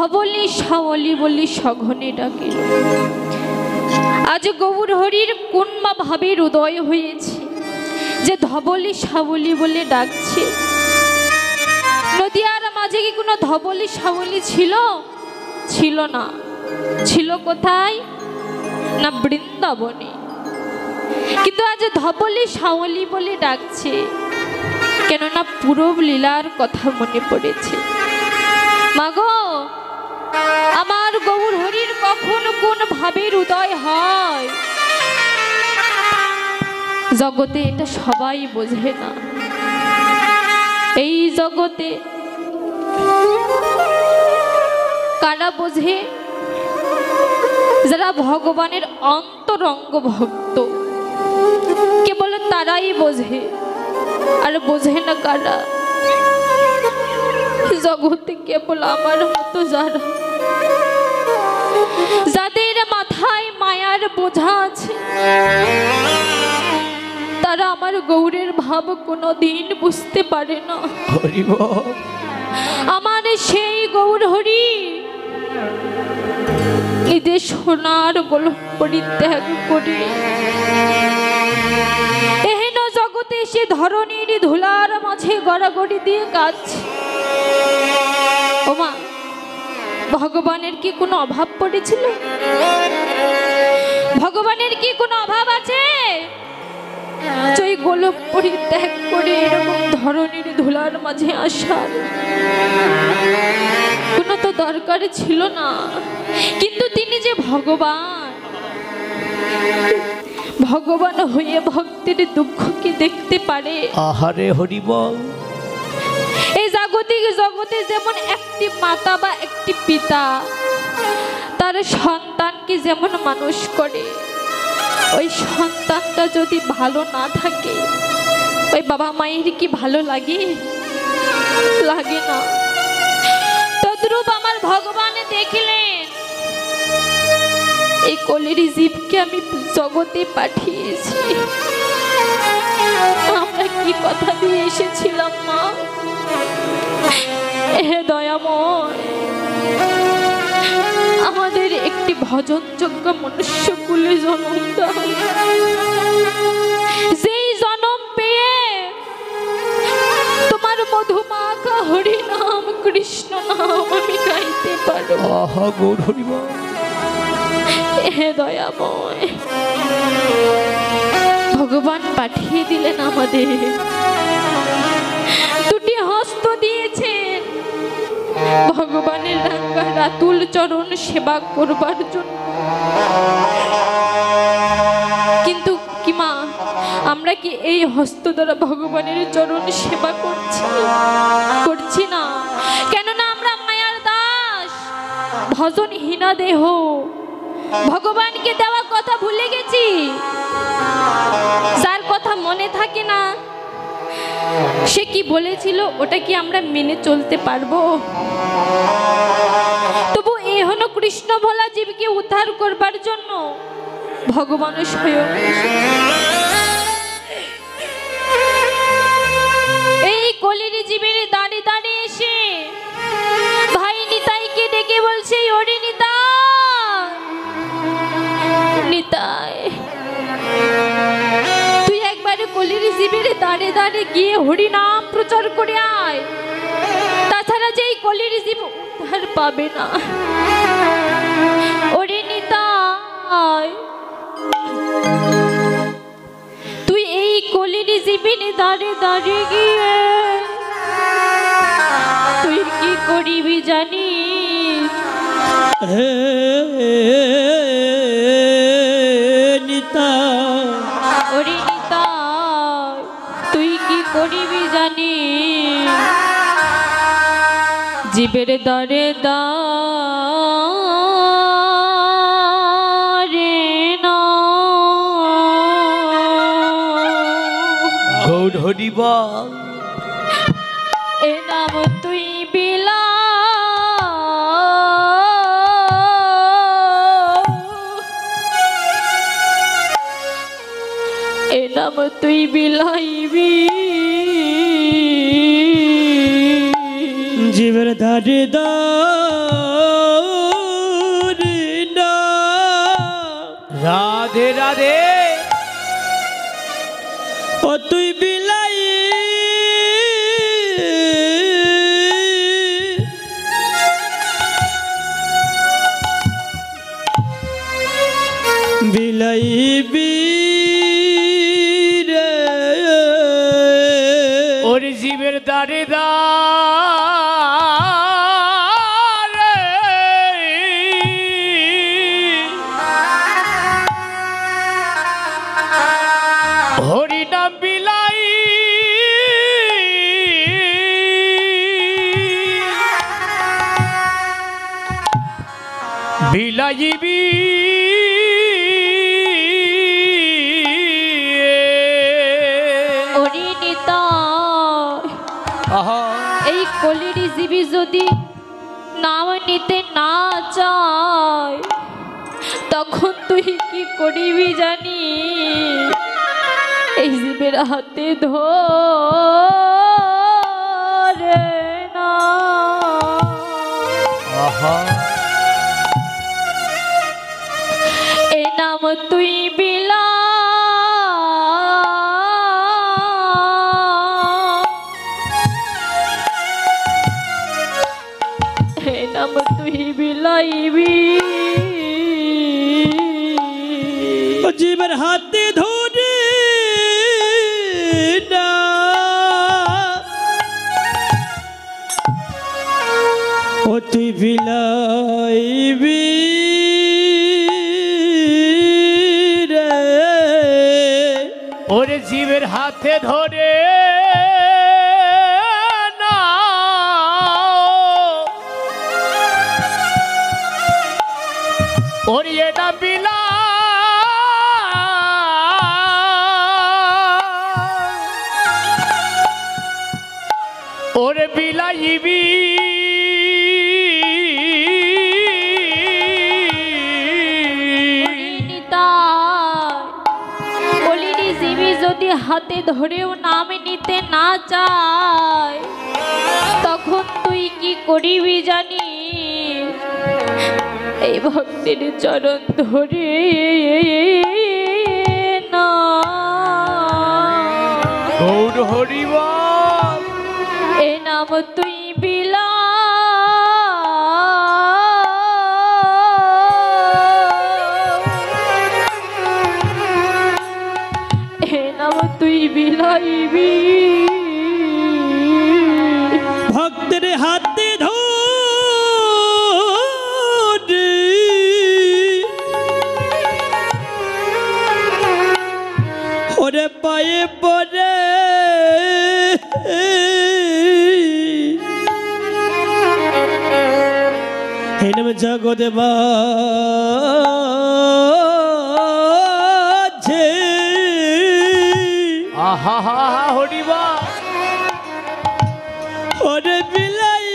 ধবলি শাওলি বলি সঘনে ডাকিল। আজ গৌর হরির কোন মা ভাবের উদয় হয়েছে যে ধবলি শাওলি বলে ডাকছে? নদিয়ার মাঝে কি কোনো ধবলি শাওলি ছিল? ছিল না। ছিল কোথায়? না বৃন্দাবনে। কিন্তু আজ ধবলি শাওলি বলে ডাকছে, কেননা পূরব লীলার কথা মনে পড়েছে। মাগো, আমার গৌর হরির কখন কোন ভাবের উদয় হয় জগতে এটা সবাই বোঝে না। এই জগতে কারা বোঝে? যারা ভগবানের অন্তরঙ্গ ভক্ত, কেবল তারাই বোঝে। আর বোঝে না কারা? জগতে কেবল আমার মতো যারা, যাদের মাথায় মায়ার বোঝা আছে, তারা আমার গৌরের ভাব কোনোদিন বুঝতে পারে না। আমার সেই গৌর হরি এদের সোনার গোলক পরিত্যাগ করে এহেন জগতে সে ধরণীর ধুলার মাঝে গড়াগড়ি দিয়ে কাঁদছে। ওমা, ভগবানের কি কোনো অভাব পড়েছিল? ভগবানের কি কোনো অভাব আছে ওই গোলক পরিত্যাগ করে এরকম ধরণীর ধুলার মাঝে আসার? কোনো তো দরকার ছিল না। কিন্তু তিনি যে ভগবান, ভগবান হয়ে ভক্তের দুঃখ কি দেখতে পারে? আহারে হরি বল। এই জাগতিক জগতে যেমন একটি মাতা বা একটি পিতা তার সন্তানকে যেমন মানুষ করে, ওই সন্তানটা যদি ভালো না থাকে ওই বাবা মায়ের কি ভালো লাগে? লাগে না। তদ্রূপ আমার ভগবান দেখলেন এই কলির জীবকে আমি জগতে পাঠিয়েছি। আমরা কি কথা দিয়ে এসেছিলাম মা? হে দয়াময়, আমাদের একটি ভজনযোগ্য মনুষ্যকুলে জন্ম দাও, যেই জন্ম পেয়ে তোমার মধুমাখা হরি নাম কৃষ্ণ নাম আমি গাইতে পারো। আহা গৌর হরি বল। হে দয়াময়, ভগবান পাঠিয়ে দিলেন আমাদের, দুটি হস্ত দিয়েছেন ভগবানের রাঙ্গা রাতুল চরণ সেবা করবার জন্য। কিন্তু কি মা, আমরা কি এই হস্ত দ্বারা ভগবানের চরণ সেবা করছি? করছি না। কেননা আমরা মায়ার দাস, ভজনহীনা দেহ, ভগবানকে দেওয়া কথা ভুলে গেছি। যার কথা মনে থাকে না সে কি বলেছিল ওটা কি আমরা মেনে চলতে পারবো? তবু এ হলো কৃষ্ণ ভোলা জীবকে উদ্ধার করবার জন্য ভগবান স্বয়ং এই কলির জীবের দাঁড়িয়ে দাঁড়িয়ে এসে ভাই নিতাইকে ডেকে বলছে, ওরে নিতাই, তুই একবারে কলির জীবের দাঁড়িয়ে দাঁড়িয়ে গিয়ে হরি নাম প্রচার করে আয়, তাছাড়া যে এই কলির জীব উদ্ধার পাবে না। ওরে নিতাই, তুই এই কলির জীবের দাঁড়িয়ে দাঁড়িয়ে গিয়ে তুই কি করিবি জানিস? ওরে নিতাই, তুই কি করিবি জানিস? জীবের দরে দারে না গৌর হরি বল। এ নাম তুই বিলা, এ নাম তুই বিলাইবি, জীবের ধারে দা রাধে রাধে। ও তুই বিলাই বিলাই বীরে ওর জীবের দাঁড়ে হরি নাম বিলাই বিলাইবি এই কলির জীবী যদি নাম নিতে না চায় তখন তুই কি করিবি জানি? এই জীবের হাতে ধরে না এই নাম তুই বিলা নাম তুই বিলাইবি জীবের হাতে ধরে না ও তুই বিলাইবি রে ওরে জীবের হাতে ধরে ওরে না বিলা ওরে বিলাইবি কলির জীবী যদি হাতে ধরেও নাম নিতে না চায় তখন তুই কি করিবি জানি? এই ভক্তের চরণ ধরে না গৌর হরিবল এ নাম তুই বিলা এ নাম তুই বিলাইবি ভক্তের হাতে ধরে ওরে পায়ে পড়ে হেনম জগৎ বাজে আহা হা হা হরিবা ওরে বিলাই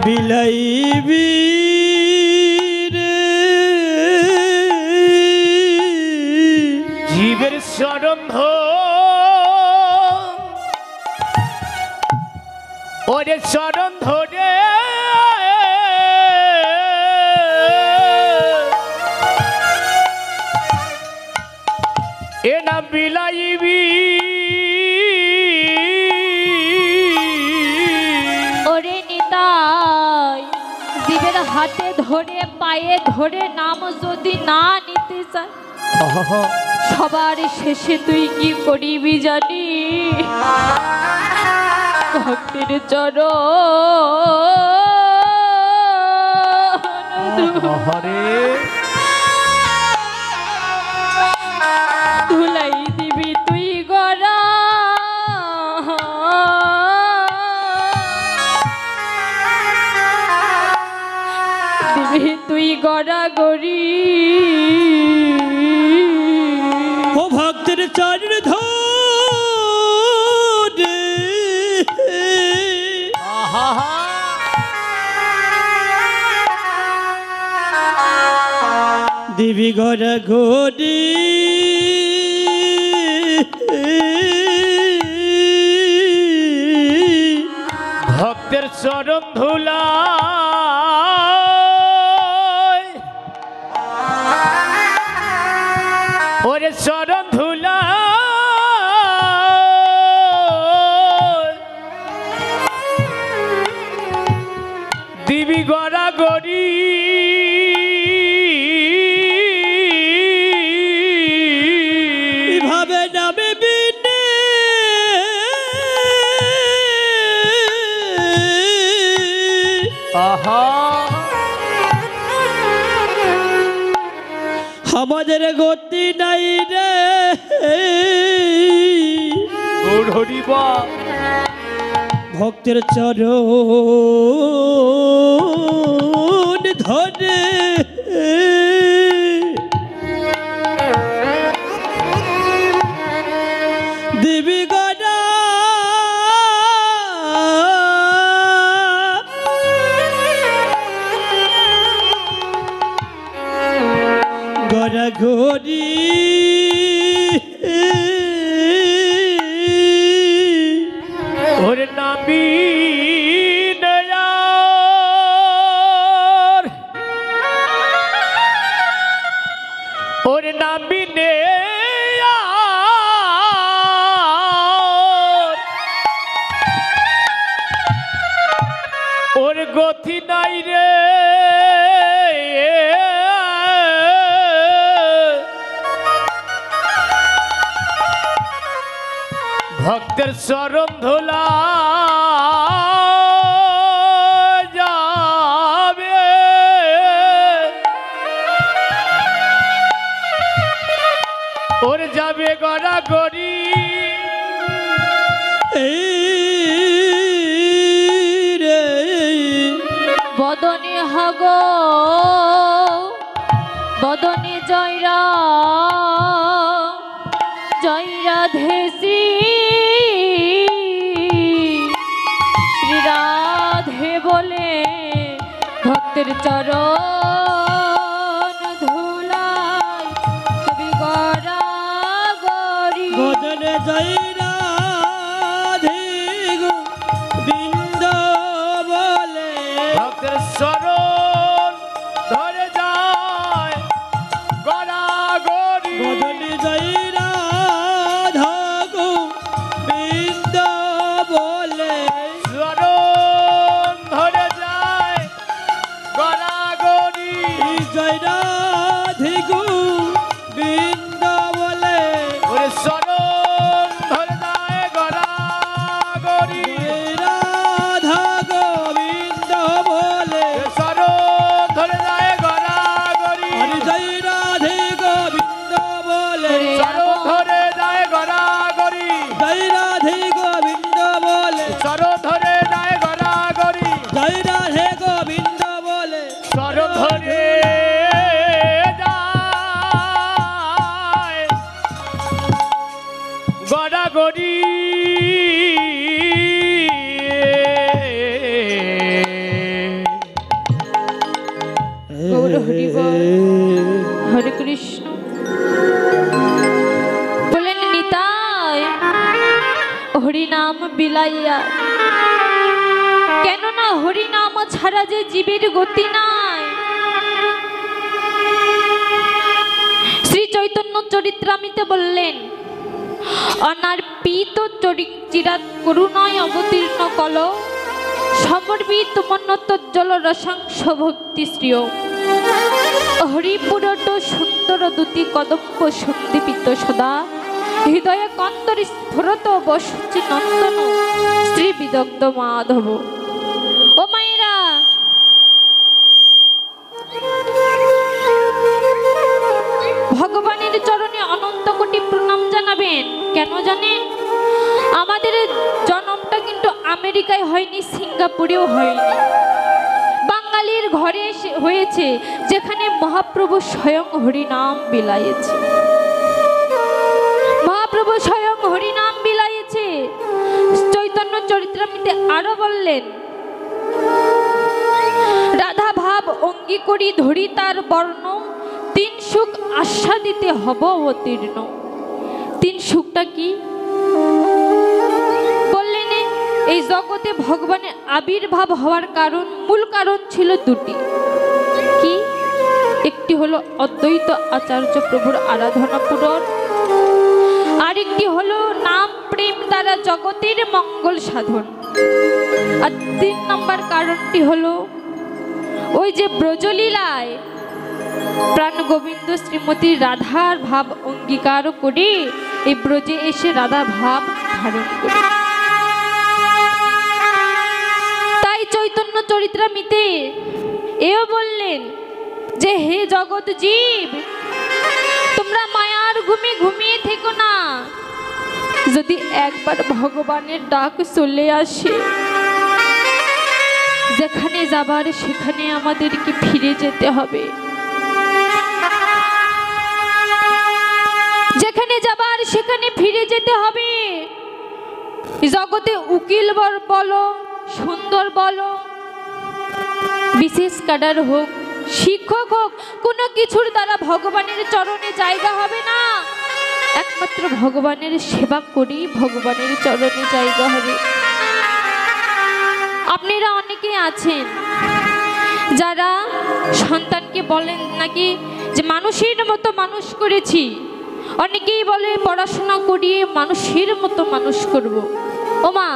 বিলাইবি রে জীবের চরণ ওরে চরণ ধরে এ নাম বিলাইবি ওরে নিতাই জীবের হাতে ধরে পায়ে ধরে নাম যদি না নিতে চায় সবার শেষে তুই কি করিবি জানি? ভক্তের চরণ হরে ধুলাই দিবি তুই গড়া দিবি তুই গড়া গড়ি ও ভক্তের চরণ ধরে দিবি গড়া গড়ি ভক্তের চরণ ধুলা ওরে চরণ ধুলা দিবি গড়া গড়ি এভাবে নামে বিনে আহা আমাদের গতি নাই রে গৌর হরিবা ভক্তের চরণ ধরে দিবি গড়া গড়া ঘড়ি ওরে নাবি নয়ার ওরে নাবি নেয়ার ওর গতি নাই রে ভক্তের চরণ ধুলা যাবে ওর যাবে গড়া গড়ি রে বদনে হগ বদনে জয়রা জয়রাধে শ্রী শ্রীরাধে বলে ভক্তের চরণ ধুলাই কবি গড়া গরি বদনে জয়রা বিন্দ বলে ভক্তের চরণ ধরে যায় গড়া গড়ি বদনে জয়রা বিন্দ বলে চরণ ধরে যায় গড়া গড়ি জয়রা বিন্দ বলে ওরে চরণ ধরে যায় গড়া গড়ি রাধা গোবিন্দ বলে চরণ ধরে যায় গড়া গড়ি হরি জয় রাধে গোবিন্দ বলে চরণ ধরে যায় গড়া গড়ি জয় রাধে গোবিন্দ বলে চরণ ধরে যায় গড়া গড়ি জয় রাধে গোবিন্দ বলে চরণ ধরে যায় গড়া গড়ি গৌর হরি বল। হরে কৃষ্ণ বলেন নিতাই হরিনাম বিলাইয়া কেননা হরিনাম ছাড়া যে জীবের গতি নাই। শ্রী চৈতন্য চরিত্রামিতে বললেন অনার্পিত চিরাত করুণায় অবতীর্ণ কল সমর্পিত মন্নতজ্জল রসাংশ ভক্তি শ্রিয় হরিপুরট সুন্দর দুতি কদম্ব সন্দীপিত সদা হৃদয়ে কন্দর স্ফুরত বসুচি নন্দন শ্রী বিদগ্ধ মাধব। ও মায়েরা ভগবানের চরণে অনন্ত কোটি প্রণাম জানাবেন। কেন জানেন? আমাদের জন্মটা কিন্তু আমেরিকায় হয়নি, সিঙ্গাপুরেও হয়নি, বাঙালির ঘরে হয়েছে যেখানে মহাপ্রভু স্বয়ং হরিনাম বিলাইছে। মহাপ্রভু স্বয়ং হরিনাম বিলাইছে। চৈতন্য চরিত্রামৃতে আরো বললেন রাধা ভাব অঙ্গী করি ধরি তার বর্ণ তিন সুখ আস্বাদিতে হব অবতীর্ণ। তিন সুখটা কি বললেন? এই জগতে ভগবানের আবির্ভাব হওয়ার মূল কারণ ছিল দুটি। কি? একটি হলো অদ্বৈত আচার্য প্রভুর আরাধনা পূরণ, আরেকটি হলো নাম প্রেম দ্বারা জগতের মঙ্গল সাধন। আর 3 নম্বর কারণটি হলো ওই যে ব্রজলীলায় প্রাণ গোবিন্দ শ্রীমতী রাধার ভাব অঙ্গীকার করে এই ব্রজে এসে রাধা ভাব ধারণ করে। তাই চৈতন্য চরিত্রামৃতে এও বললেন যে হে জগৎ জীব, তোমরা মায়ার ঘুমে ঘুমিয়ে থেকো না। যদি একবার ভগবানের ডাক চলে আসে, যেখানে যাবার সেখানে আমাদেরকে ফিরে যেতে হবে। যেখানে যাবার সেখানে ফিরে যেতে হবে। জগতে উকিল বলো, সুন্দর বলো, বিশেষ ক্যাডার হোক, শিক্ষক হোক, কোনো কিছুর দ্বারা ভগবানের চরণে জায়গা হবে না। একমাত্র ভগবানের সেবা করেই ভগবানের চরণে জায়গা হবে। আপনারা অনেকেই আছেন যারা সন্তানকে বলেন নাকি যে মানুষের মতো মানুষ করেছি। অনেকেই বলে পড়াশোনা করিয়ে মানুষের মতো মানুষ করব। ও মা,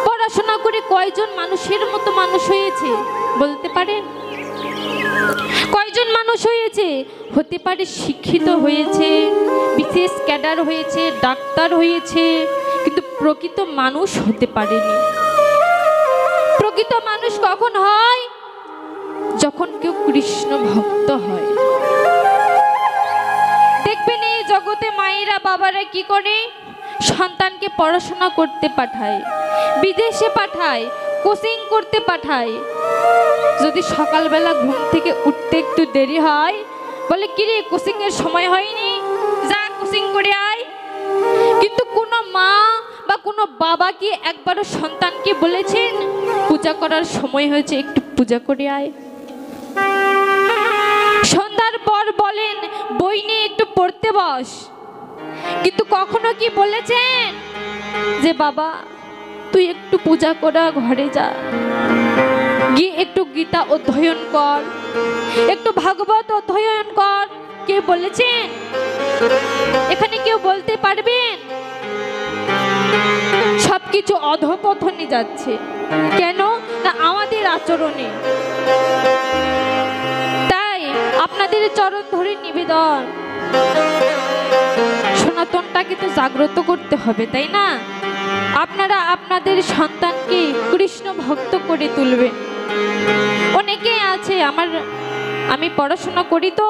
পড়াশোনা করে কয়জন মানুষের মতো মানুষ হয়েছে বলতে পারেন? কয়জন মানুষ হয়েছে? হতে পারে শিক্ষিত হয়েছে, বিশেষ ক্যাডার হয়েছে, ডাক্তার হয়েছে, কিন্তু প্রকৃত মানুষ হতে পারেনি। প্রকৃত মানুষ কখন হয়? যখন কেউ কৃষ্ণ ভক্ত হয়। দেখবেন এই জগতে মায়েরা বাবারা কি করে? সন্তানকে পড়াশোনা করতে পাঠায়, বিদেশে পাঠায়, কোচিং করতে পাঠায়। যদি সকালবেলা ঘুম থেকে উঠতে একটু দেরি হয়, বলে কিরে কোচিং এর সময় হয়নি, যা কোচিং করে আয়। কিন্তু কোনো মা বা কোনো বাবা কি একবারও সন্তানকে বলেছেন পূজা করার সময় হয়েছে, একটু পূজা করে আয়? সন্ধ্যার পর বলেন বই নিয়ে একটু পড়তে বস, কিন্তু কখনো কি বলেছেন যে বাবা তুই একটু পূজা করা ঘরে যা, গিয়ে একটু গীতা অধ্যয়ন কর, একটু ভাগবত অধ্যয়ন কর? কে বলেছেন? এখানে কেউ বলতে পারবেন? সবকিছু অধঃপতনে যাচ্ছে। কেন না? আমাদের আচরণে। তাই আপনাদের চরণ ধরে নিবেদন, সনাতনটাকে তো জাগ্রত করতে হবে, তাই না? আপনারা আপনাদের সন্তানকে কৃষ্ণ ভক্ত করে তুলবেন। অনেকেই আছে, আমি পড়াশোনা করি তো,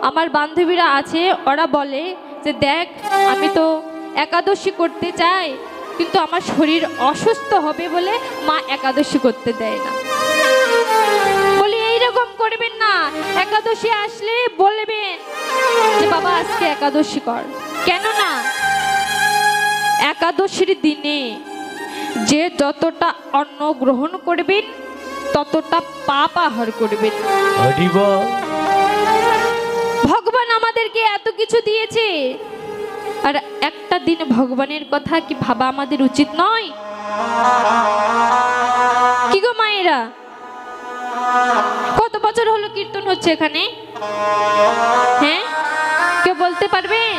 আমার বান্ধবীরা আছে, ওরা বলে যে দেখ আমি তো একাদশী করতে চাই, কিন্তু আমার শরীর অসুস্থ হবে বলে মা একাদশী করতে দেয় না। বলি এইরকম করবেন না। একাদশী আসলে বলবেন যে বাবা আজকে একাদশী কর। কেন না? একাদশীর দিনে যে যতটা অন্ন গ্রহণ করবেন ততটা পাপ আহার করবেন। ভগবান আমাদেরকে এত কিছু দিয়েছে, আর একটা দিন ভগবানের কথা কি ভাবা আমাদের উচিত নয়? কি গো মায়েরা, কত বছর হলো কীর্তন হচ্ছে এখানে? হ্যাঁ, কেউ বলতে পারবেন?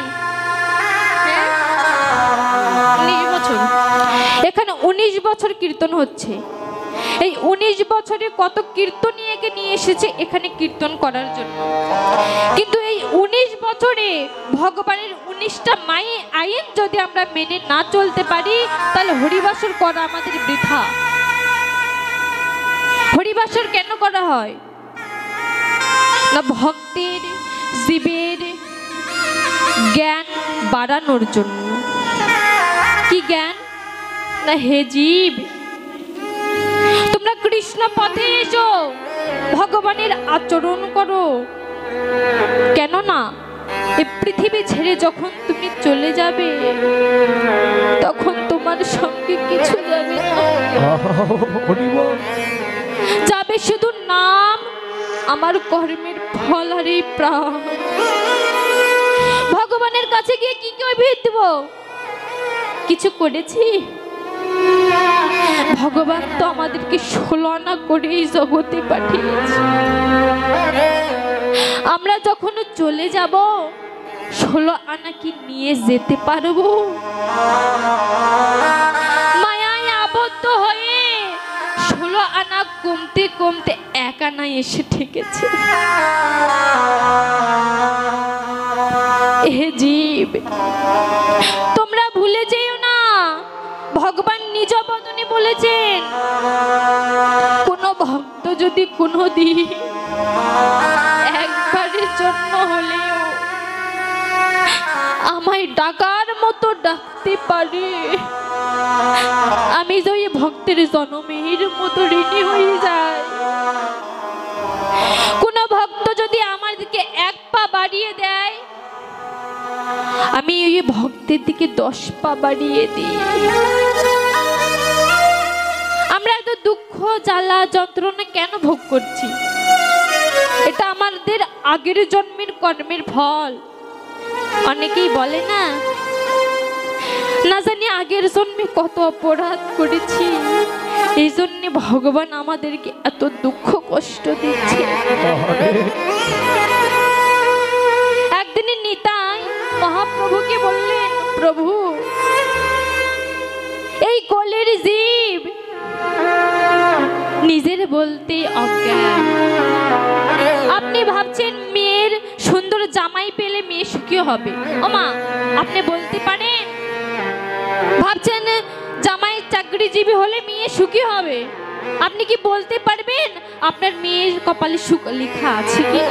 19 বছর। এখানে 19 বছর কীর্তন হচ্ছে। এই 19 বছরে কত কীর্তনীয়কে নিয়ে এসেছে এখানে কীর্তন করার জন্য। কিন্তু এই 19 বছরে ভগবানের 19টা মাই আইন যদি আমরা মেনে না চলতে পারি, তাহলে হরিবাসর করা আমাদের বৃথা। হরিবাসর কেন করা হয়? না ভক্তের জীবের জ্ঞান বাড়ানোর জন্য। কি জ্ঞান? না হে জীব, তোমরা কৃষ্ণ পথে এসো, ভগবানের আচরণ করো। কেন না এই পৃথিবী ছেড়ে যখন তুমি চলে যাবে, তখন তোমার সঙ্গে কিছু যাবে না, যাবে শুধু নাম, আমার কর্মের ফল আর এই প্রাণ। ভগবানের কাছে গিয়ে কি অভিহিত দেব? কিছু করেছি? ভগবান তো আমাদেরকে 16 আনা করে এই জগতে পাঠিয়েছে। আমরা যখন চলে যাব 16 আনা কি নিয়ে যেতে পারবো? মায়ায় আবদ্ধ হয়ে 16 আনা কমতে কমতে 1 আনায় এসে ঠেকেছে। হে জীব, তোমরা ভুলে যেও না, ভগবান নিজ বদনে বলেছেন, কোন ভক্ত যদি কোনোদিন একবারের জন্য হলেও আমায় ডাকার মতো ডাকতে পারে, আমি যে ওই ভক্তের জনমের মতো ঋণী হয়ে যাই। কোন ভক্ত যদি আমার দিকে 1 পা বাড়িয়ে দেয়, আমি ওই ভক্তের দিকে 10 পা বাড়িয়ে দিই। আমরা এত দুঃখ জ্বালা যন্ত্রণা কেন ভোগ করছি? এটা আমাদের আগের জন্মের কর্মের ফল। অনেকেই বলে না, না জানি আগের জন্মে কত অপরাধ করেছি, এই জন্য ভগবান আমাদেরকে এত দুঃখ কষ্ট দিচ্ছে। একদিন নিতাই মহাপ্রভুকে বললেন, প্রভু, এই কলির জীব নিজের বলতে অজ্ঞান। আপনি ভাবছেন মেয়ের সুন্দর জামাই পেলে মেয়ে সুখী হবে। ওমা, আপনি বলতে পারেন? ভাবছেন জামাই চাকরিজীবী হলে মেয়ে সুখী হবে। আপনি কি বলতে পারবেন আপনার মেয়ের কপালে সুখ লেখা আছে কি?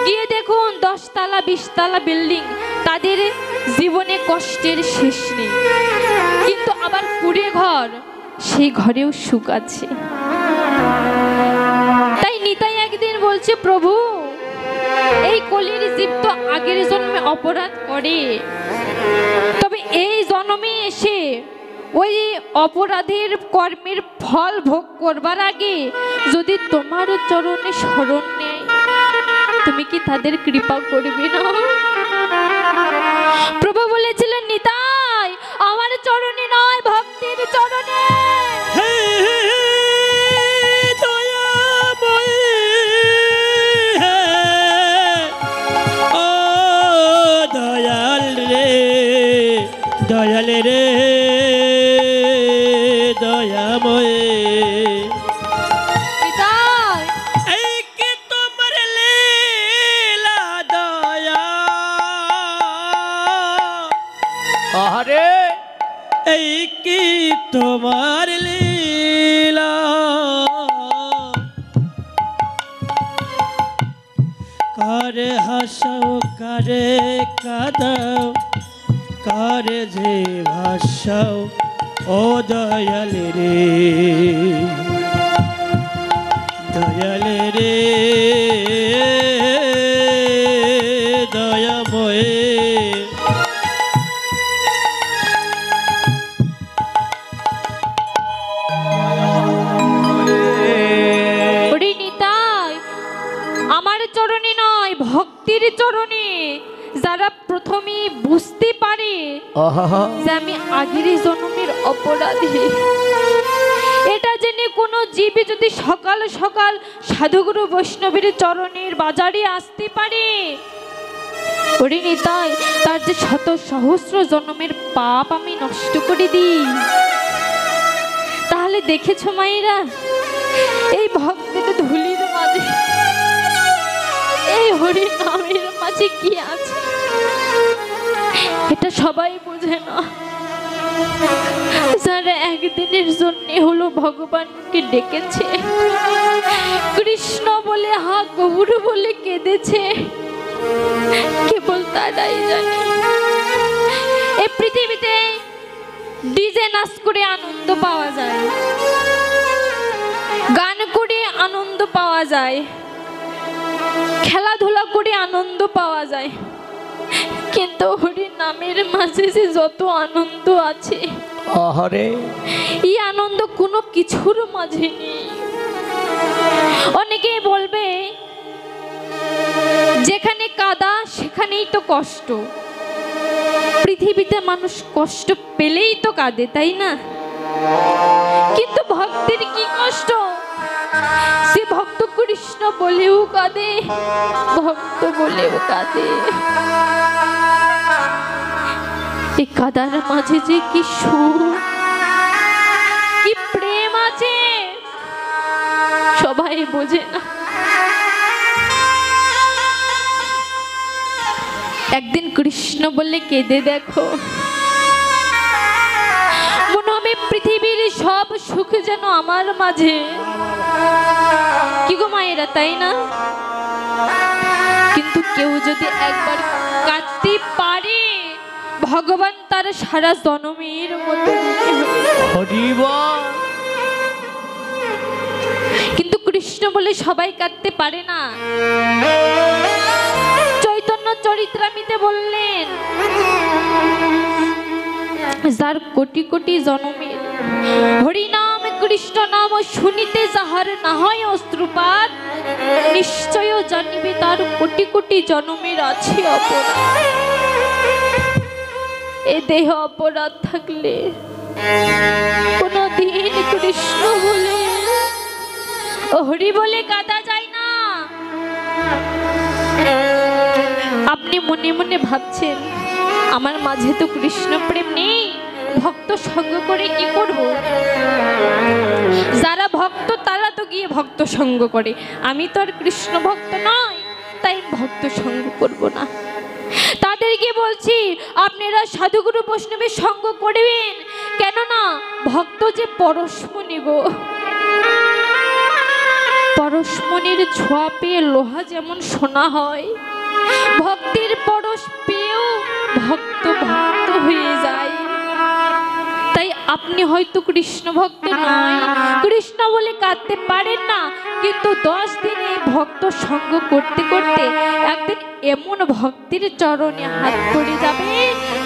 গিয়ে দেখুন 10 তলা 20 তলা বিল্ডিং, তাদের জীবনে কষ্টের শেষ নেই, কিন্তু আবার কুড়ে ঘর, সেই ঘরেও সুখ আছে। তাই নিতাই একদিন বলছে, প্রভু, এই কলির জীব তো আগের জন্মে অপরাধ করে, তবে এই জন্মে এসে ওই অপরাধের কর্মের ফল ভোগ করবার আগে যদি তোমার চরণে শরণ নেয়, তুমি কি তাদের কৃপা করবে না? প্রভু বলেছিলেন, নিতাই, আমার চরণে নয়, ভক্তির চরণে। দয়াল রে দয়াময়, এই কি তোমার লীলা দয়া, আহারে এই কি তোমার লীলা, কারে হাসাও কারে কাঁদাও, কারে যে ভাসাও, ও দয়াল রে দয়াল রে দয়াময়। আমার চরণে নয়, ভক্তির চরণে। যারা প্রথমে বুঝতে পারে যে আমি আগের জন্মের অপরাধী, এটা জেনে কোনো জীবে যদি সকাল সকাল সাধুগুরু বৈষ্ণবের চরণের বাজারে আসতে পারে, ওরে নিতাই, তার যে শত সহস্র জন্মের পাপ আমি নষ্ট করে দিই। তাহলে দেখেছো মায়েরা, এই ভক্তের ধুলির মাঝে, এই হরি নামের মাঝে কি আছে, এটা সবাই বোঝে না। যারা একদিনের জন্য হলো ভগবানকে ডেকেছে, কৃষ্ণ বলে, হা গৌর বলে কেঁদেছে, কেবল তারাই জানে। এই পৃথিবীতে ডিজে নাচ করে আনন্দ পাওয়া যায়, গান করে আনন্দ পাওয়া যায়, খেলাধুলা করে আনন্দ পাওয়া যায়, কিন্তু হরি নামের মাঝে যে যত আনন্দ আছে, এই আনন্দ কোনো কিছুর মাঝে নেই। অনেকেই বলবে, যেখানে কাদা সেখানেই তো কষ্ট, পৃথিবীতে মানুষ কষ্ট পেলেই তো কাঁদে, তাই না? কিন্তু ভক্তের কি কষ্ট, সে ভক্ত কৃষ্ণ বলেও কাঁদে, ভক্ত বলেও কাঁদে। এই কাদার মাঝে যে কি সুখ, কি প্রেম আছে, সবাই বোঝে না। একদিন কৃষ্ণ বলে কেঁদে দেখো, মনে হবে পৃথিবীর সব সুখ যেন আমার মাঝে। কি গো মায়েরা, তাই না? কিন্তু কেউ যদি একবার কাঁদতে পারে, ভগবান তার সারা জনমের মতো কিন্তু কৃষ্ণ বলে সবাই কাঁদতে পারে না। চৈতন্য চরিত্রামিতে বললেন, যার কোটি কোটি জনমের হরিনাম কৃষ্ণ নাম শুনিতে যাহার না হয় অশ্রুপাত, নিশ্চয় জানিবে তার কোটি কোটি জনমের আছে অপরাধ। এ দেহ অপরাধ থাকলে কোনদিন কৃষ্ণ বলে হরি বলে কাঁদা যায় না। আপনি মনে মনে ভাবছেন, আমার মাঝে তো কৃষ্ণ প্রেম নেই, ভক্ত সঙ্গ করে কি করব? যারা ভক্ত তারা তো গিয়ে ভক্ত সঙ্গ করে, আমি তো আর কৃষ্ণ ভক্ত নয়, তাই ভক্ত সঙ্গ করব না। তাদেরকে বলছি, আপনারা সাধুগুরু বৈষ্ণবের সঙ্গ করবেন, কেননা ভক্ত যে পরশমণি গো, পরশমণির ছোঁয়া পেয়ে লোহা যেমন সোনা হয়, ভক্তির পরশ পেয়েও ভক্ত ভক্ত হয়ে যায়। তাই আপনি হয়তো কৃষ্ণ ভক্ত নয়, কৃষ্ণ বলে কাঁদতে পারেন না, কিন্তু 10 দিনে ভক্ত সঙ্গ করতে করতে একদিন এমন ভক্তির চরণে হাত পড়ে যাবে,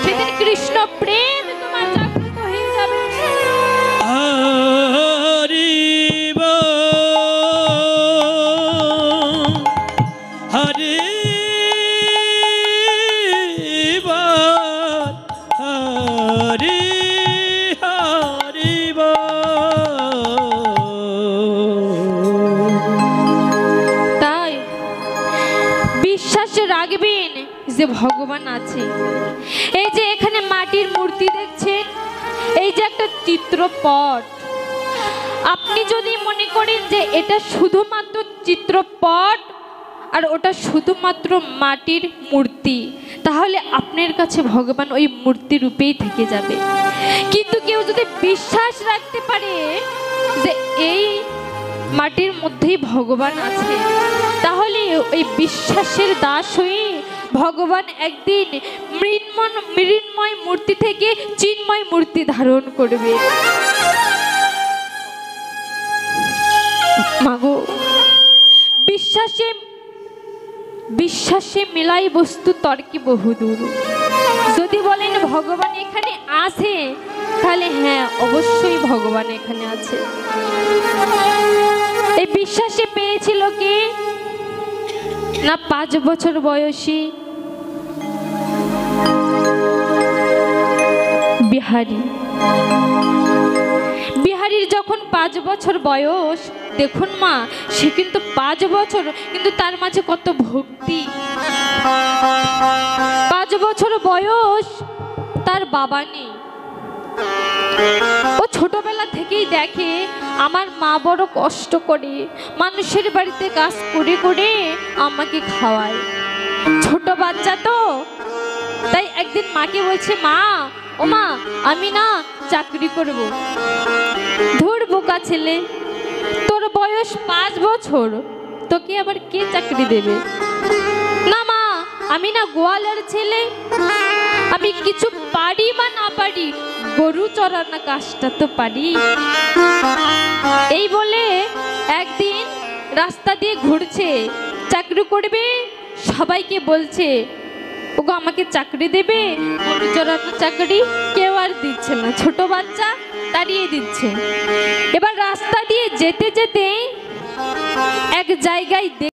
সেদিন কৃষ্ণ প্রেম তোমার জাগৃত হয়ে যাবে। যে ভগবান আছে। এই যে এখানে মাটির মূর্তি দেখছেন, এই যে একটা চিত্রপট, আপনি যদি মনে করেন যে এটা শুধুমাত্র চিত্রপট আর ওটা শুধুমাত্র মাটির মূর্তি, তাহলে আপনার কাছে ভগবান ওই মূর্তি রূপেই থেকে যাবে। কিন্তু কেউ যদি বিশ্বাস রাখতে পারে যে এই মাটির মধ্যেই ভগবান আছে, তাহলে ওই বিশ্বাসের দাস হয়ে ভগবান একদিন মৃন্ময় মূর্তি থেকে চিন্ময় মূর্তি ধারণ করবে। মাগো, বিশ্বাসে মিলাই বস্তু তর্কে বহুদূর। যদি বলেন ভগবান এখানে আছে, তাহলে হ্যাঁ, অবশ্যই ভগবান এখানে আছে। এই বিশ্বাসে পেয়েছিল কে না, 5 বছর বয়সী বিহারীর যখন 5 বছর বয়স, দেখুন মা, সে কিন্তু 5 বছর, কিন্তু তার মাঝে কত ভক্তি। 5 বছর বয়স, তার বাবা নেই। ও ছোটবেলা থেকেই দেখে আমার মা বড় কষ্ট করে মানুষের বাড়িতে কাজ করে করে আমাকে খাওয়ায়। ছোট বাচ্চা তো, তাই একদিন মাকে বলছে, মা, ও মা, আমি না চাকরি করব। ধুর বোকা ছেলে, তোর বয়স 5 বছর, তোকে আবার কে চাকরি দেবে? না মা, আমি না গোয়ালের ছেলে, আমি কিছু পারি বা না পারি, গরু চড়ানো কাজটা তো পারি। এই বলে একদিন রাস্তা দিয়ে ঘুরছে, চাকরি করবে, সবাইকে বলছে, ওগো আমাকে চাকরি দেবে? গরু চড়ানো চাকরি কেউ আর দিচ্ছে না, ছোট বাচ্চা তাড়িয়ে দিচ্ছে। এবার রাস্তা দিয়ে যেতে যেতে এক জায়গায়